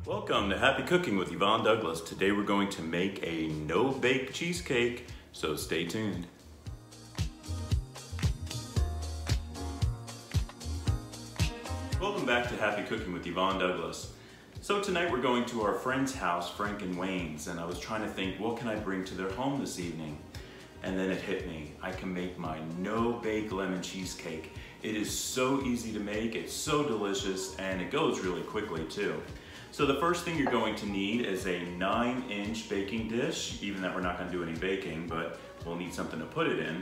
Welcome to Happy Cooking with Yvonne Douglas. Today we're going to make a no-bake cheesecake, so stay tuned. Welcome back to Happy Cooking with Yvonne Douglas. So tonight we're going to our friend's house, Frank and Wayne's, and I was trying to think, what can I bring to their home this evening? And then it hit me. I can make my no-bake lemon cheesecake. It is so easy to make, it's so delicious, and it goes really quickly too. So the first thing you're going to need is a 9-inch baking dish, even that we're not going to do any baking, but we'll need something to put it in.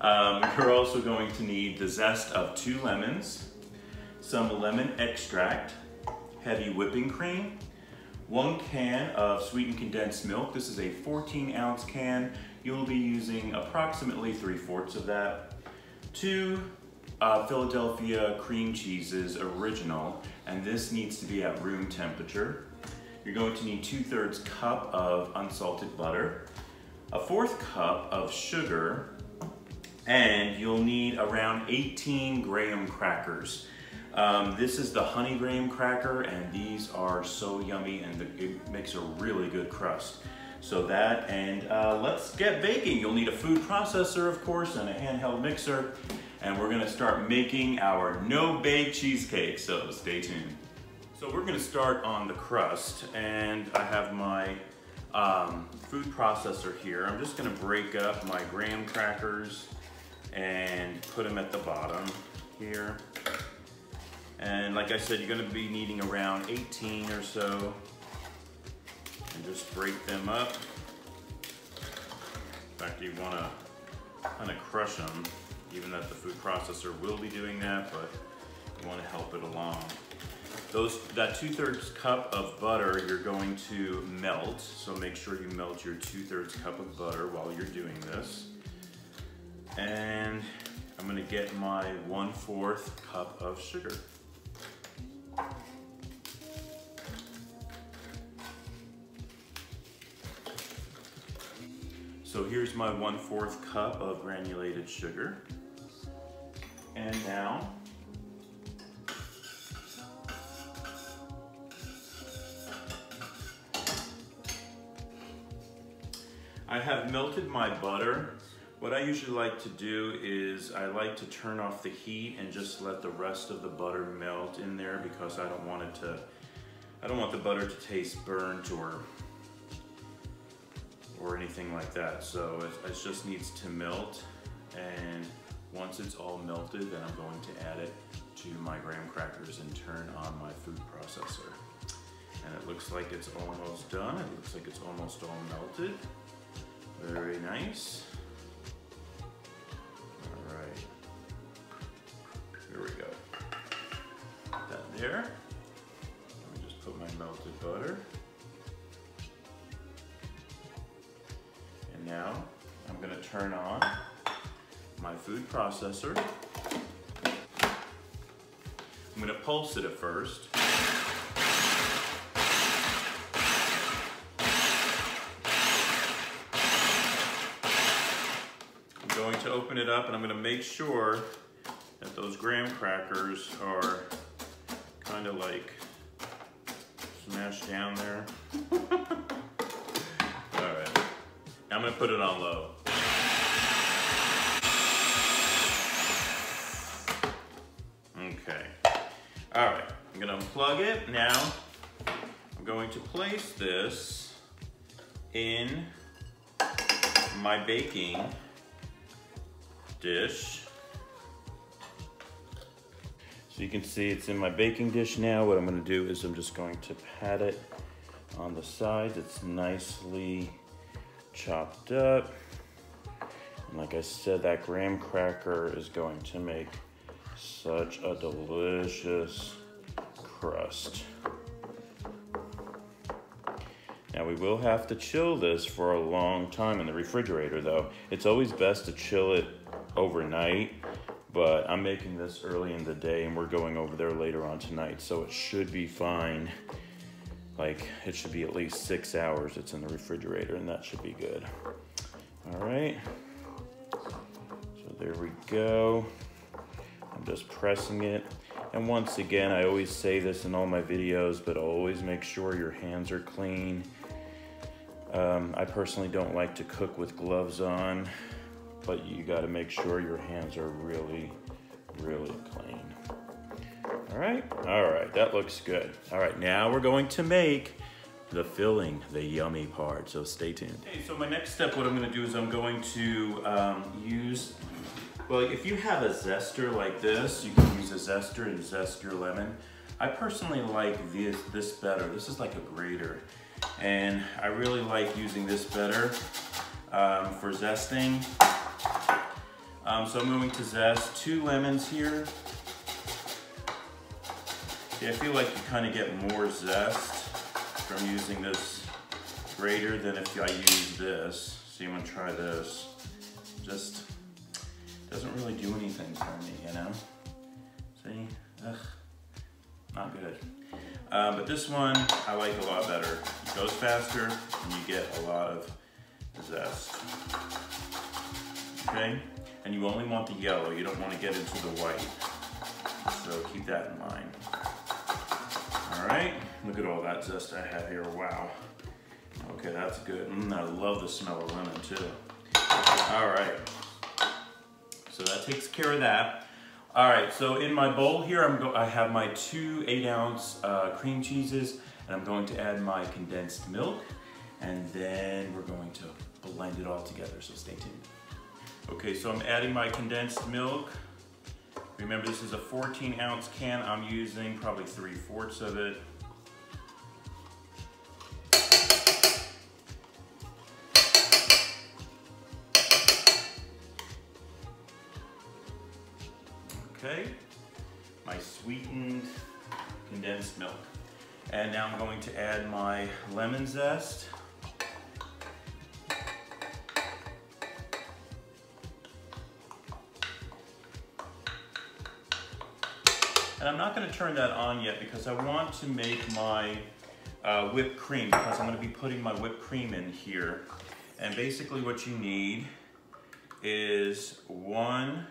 You're also going to need the zest of 2 lemons, some lemon extract, heavy whipping cream, 1 can of sweetened condensed milk. This is a 14-ounce can. You'll be using approximately 3/4 of that. 2 Philadelphia cream cheeses, original, and this needs to be at room temperature. You're going to need 2/3 cup of unsalted butter, a 1/4 cup of sugar, and you'll need around 18 graham crackers. This is the honey graham cracker, and these are so yummy, and it makes a really good crust. So that, and let's get baking. You'll need a food processor, of course, and a handheld mixer. And we're gonna start making our no-bake cheesecake, so stay tuned. So we're gonna start on the crust, and I have my food processor here. I'm just gonna break up my graham crackers and put them at the bottom here. And like I said, you're gonna be needing around 18 or so. And just break them up. In fact, you wanna kind of crush them, even that the food processor will be doing that, but you want to help it along. That 2/3 cup of butter you're going to melt, so make sure you melt your 2/3 cup of butter while you're doing this. And I'm going to get my 1/4 cup of sugar. So here's my 1/4 cup of granulated sugar. And now, I have melted my butter. What I usually like to do is I like to turn off the heat and just let the rest of the butter melt in there, because I don't want the butter to taste burnt or anything like that. So it just needs to melt, and once it's all melted, then I'm going to add it to my graham crackers and turn on my food processor. And it looks like it's almost done. It looks like it's almost all melted. Very nice. All right, here we go. Put that there. Let me just put my melted butter. And now I'm gonna turn on my food processor. I'm gonna pulse it at first. I'm going to open it up, and I'm gonna make sure that those graham crackers are kind of like smashed down there. All right, now I'm gonna put it on low. Okay, all right, I'm gonna unplug it. Now, I'm going to place this in my baking dish. So you can see it's in my baking dish now. What I'm gonna do is I'm just going to pat it on the sides. It's nicely chopped up. And like I said, that graham cracker is going to make such a delicious crust. Now we will have to chill this for a long time in the refrigerator though. It's always best to chill it overnight, but I'm making this early in the day and we're going over there later on tonight, so it should be fine. Like, it should be at least 6 hours it's in the refrigerator, and that should be good. All right, so there we go. I'm just pressing it. And once again, I always say this in all my videos, but always make sure your hands are clean. I personally don't like to cook with gloves on, but you gotta make sure your hands are really, really clean. All right, that looks good. All right, now we're going to make the filling, the yummy part, so stay tuned. Okay, so my next step, what I'm gonna do is I'm going to use, well, if you have a zester like this, you can use a zester and zest your lemon. I personally like this better. This is like a grater. And I really like using this better for zesting. So I'm going to zest 2 lemons here. Okay, I feel like you kind of get more zest from using this grater than if I use this. So you want to try this. Just doesn't really do anything for me, you know? See? Ugh, not good. But this one I like a lot better. It goes faster and you get a lot of zest. Okay? And you only want the yellow, you don't want to get into the white. So keep that in mind. All right, look at all that zest I have here, wow. Okay, that's good. I love the smell of lemon too. All right, so that takes care of that. All right, so in my bowl here, I have my 2 8-ounce cream cheeses, and I'm going to add my condensed milk, and then we're going to blend it all together, so stay tuned. Okay, so I'm adding my condensed milk. Remember, this is a 14-ounce can. I'm using probably 3/4 of it. Okay, my sweetened condensed milk. And now I'm going to add my lemon zest. And I'm not going to turn that on yet because I want to make my whipped cream, because I'm going to be putting my whipped cream in here. And basically what you need is 1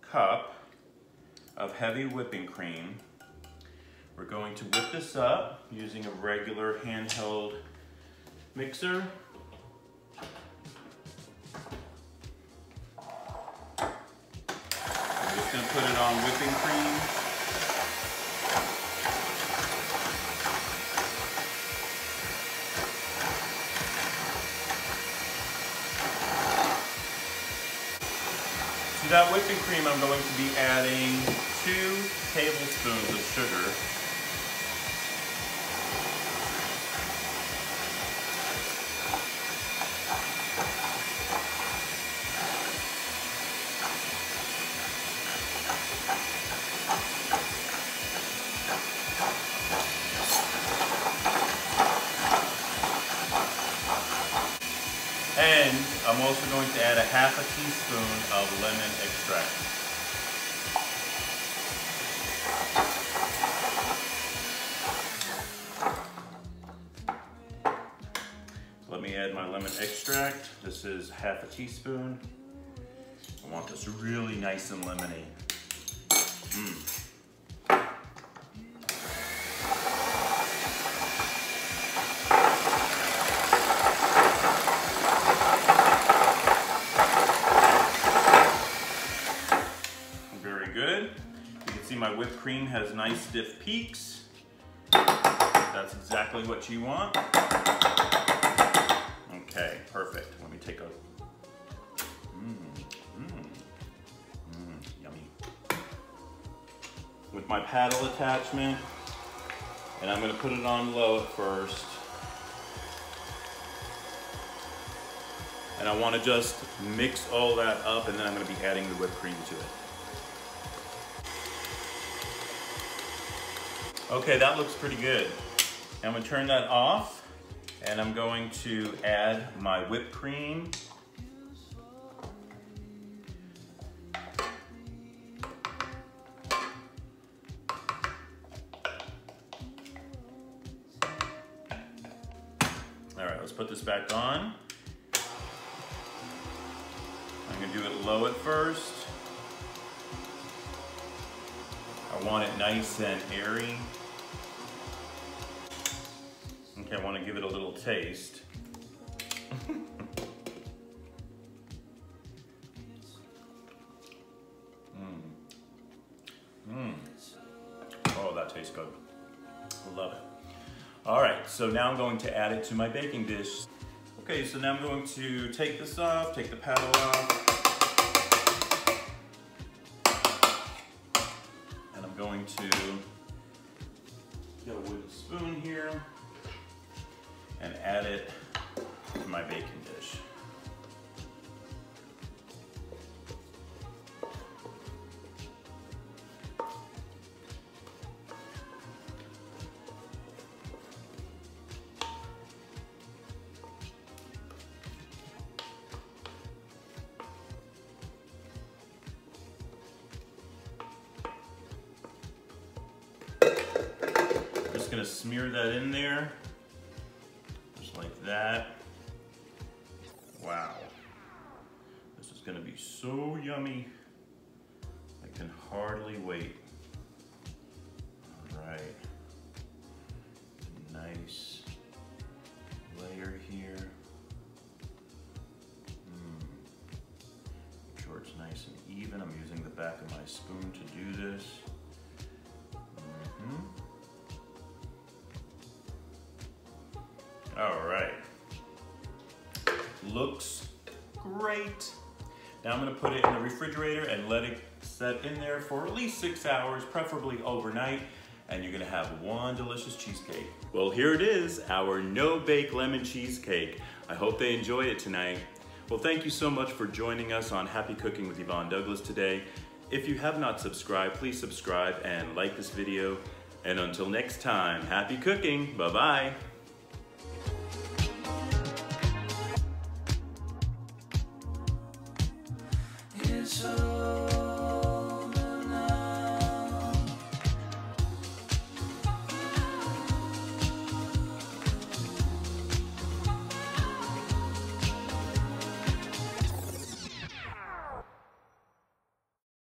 cup of heavy whipping cream. We're going to whip this up using a regular handheld mixer. I'm just going to put it on whipping cream. To that whipping cream, I'm going to be adding 2 tablespoons of sugar. And I'm also going to add a 1/2 teaspoon of lemon extract. So let me add my lemon extract. This is 1/2 teaspoon. I want this really nice and lemony. My whipped cream has nice stiff peaks. That's exactly what you want. Okay, perfect. Let me take a, yummy. With my paddle attachment, and I'm gonna put it on low at first. And I wanna just mix all that up, and then I'm gonna be adding the whipped cream to it. Okay, that looks pretty good. I'm gonna turn that off, and I'm going to add my whipped cream. All right, let's put this back on. I'm gonna do it low at first. I I want it nice and airy. Okay, I want to give it a little taste. Oh, that tastes good. Love it. All right, so now I'm going to add it to my baking dish. Okay, so now I'm going to take this off, take the paddle off. And I'm going to get a wooden spoon here and add it to my baking dish. Just gonna smear that in there, just like that. Wow, this is gonna be so yummy. I can hardly wait. All right, nice layer here. Make sure it's nice and even. I'm using the back of my spoon to do this. All right, looks great. Now I'm gonna put it in the refrigerator and let it set in there for at least 6 hours, preferably overnight, and you're gonna have one delicious cheesecake. Well, here it is, our no-bake lemon cheesecake. I hope they enjoy it tonight. Well, thank you so much for joining us on Happy Cooking with Yvonne Douglas today. If you have not subscribed, please subscribe and like this video. And until next time, happy cooking, bye-bye.